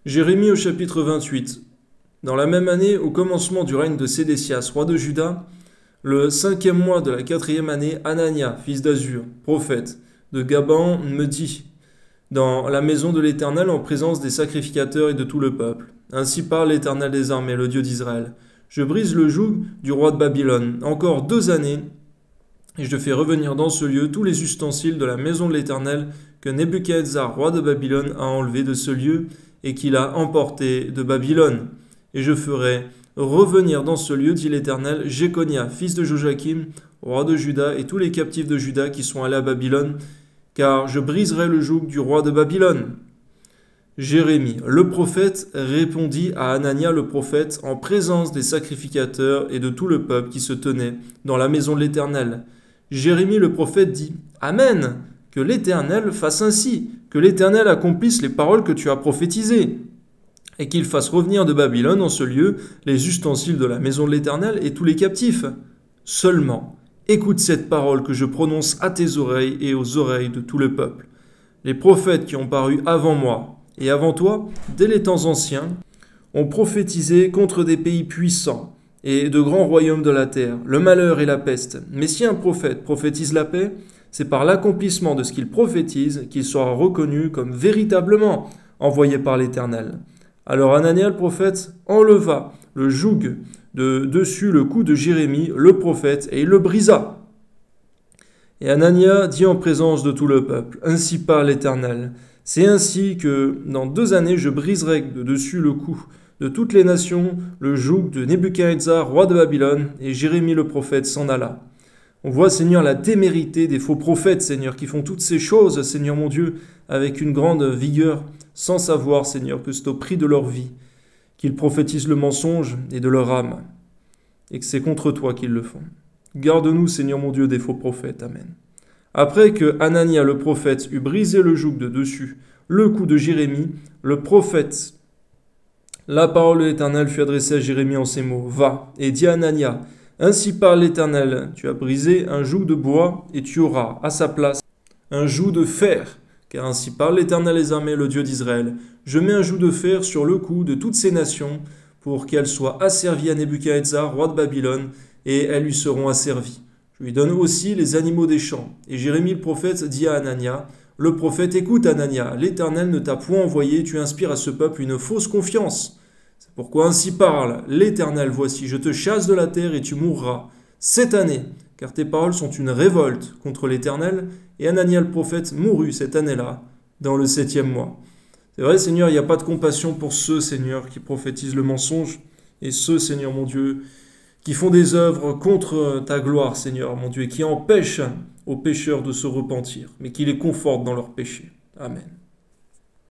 Jérémie au chapitre 28. Dans la même année, au commencement du règne de Sédécias, roi de Juda, le 5e mois de la 4e année, Anania, fils d'Azur, prophète, de Gaban, me dit, dans la maison de l'Éternel en présence des sacrificateurs et de tout le peuple. Ainsi parle l'Éternel des armées, le Dieu d'Israël. Je brise le joug du roi de Babylone. Encore 2 années, et je fais revenir dans ce lieu tous les ustensiles de la maison de l'Éternel que Nebuchadnezzar, roi de Babylone, a enlevés de ce lieu et qu'il a emporté de Babylone. Et je ferai revenir dans ce lieu, dit l'Éternel, Jéconia, fils de Joachim, roi de Juda, et tous les captifs de Juda qui sont allés à Babylone, car je briserai le joug du roi de Babylone. Jérémie, le prophète, répondit à Anania le prophète en présence des sacrificateurs et de tout le peuple qui se tenait dans la maison de l'Éternel. Jérémie le prophète dit, Amen, que l'Éternel fasse ainsi, que l'Éternel accomplisse les paroles que tu as prophétisées, et qu'il fasse revenir de Babylone en ce lieu les ustensiles de la maison de l'Éternel et tous les captifs. Seulement, écoute cette parole que je prononce à tes oreilles et aux oreilles de tout le peuple. Les prophètes qui ont paru avant moi et avant toi, dès les temps anciens, ont prophétisé contre des pays puissants et de grands royaumes de la terre, le malheur et la peste. Mais si un prophète prophétise la paix, c'est par l'accomplissement de ce qu'il prophétise qu'il sera reconnu comme véritablement envoyé par l'Éternel. Alors Anania le prophète enleva le joug de dessus le cou de Jérémie le prophète et il le brisa. Et Anania dit en présence de tout le peuple, Ainsi parle l'Éternel, c'est ainsi que dans 2 années je briserai de dessus le cou de toutes les nations le joug de Nebuchadnezzar, roi de Babylone, et Jérémie le prophète s'en alla. On voit, Seigneur, la témérité des faux prophètes, Seigneur, qui font toutes ces choses, Seigneur mon Dieu, avec une grande vigueur, sans savoir, Seigneur, que c'est au prix de leur vie, qu'ils prophétisent le mensonge et de leur âme, et que c'est contre toi qu'ils le font. Garde-nous, Seigneur mon Dieu, des faux prophètes. Amen. Après que Anania le prophète eut brisé le joug de dessus le cou de Jérémie, le prophète, la parole de l'Éternel fut adressée à Jérémie en ces mots. Va et dis à Anania, Ainsi parle l'Éternel, tu as brisé un joug de bois et tu auras à sa place un joug de fer. Car ainsi parle l'Éternel des armées, le Dieu d'Israël. Je mets un joug de fer sur le cou de toutes ces nations pour qu'elles soient asservies à Nebuchadnezzar, roi de Babylone, et elles lui seront asservies. Je lui donne aussi les animaux des champs. Et Jérémie le prophète dit à Anania, le prophète, écoute Anania, l'Éternel ne t'a point envoyé, tu inspires à ce peuple une fausse confiance. C'est pourquoi ainsi parle l'Éternel, voici, je te chasse de la terre et tu mourras cette année, car tes paroles sont une révolte contre l'Éternel. Et Anania le prophète mourut cette année-là, dans le 7e mois. C'est vrai, Seigneur, il n'y a pas de compassion pour ceux, Seigneur, qui prophétisent le mensonge, et ceux, Seigneur mon Dieu, qui font des œuvres contre ta gloire, Seigneur mon Dieu, et qui empêchent aux pécheurs de se repentir, mais qui les confortent dans leurs péchés. Amen.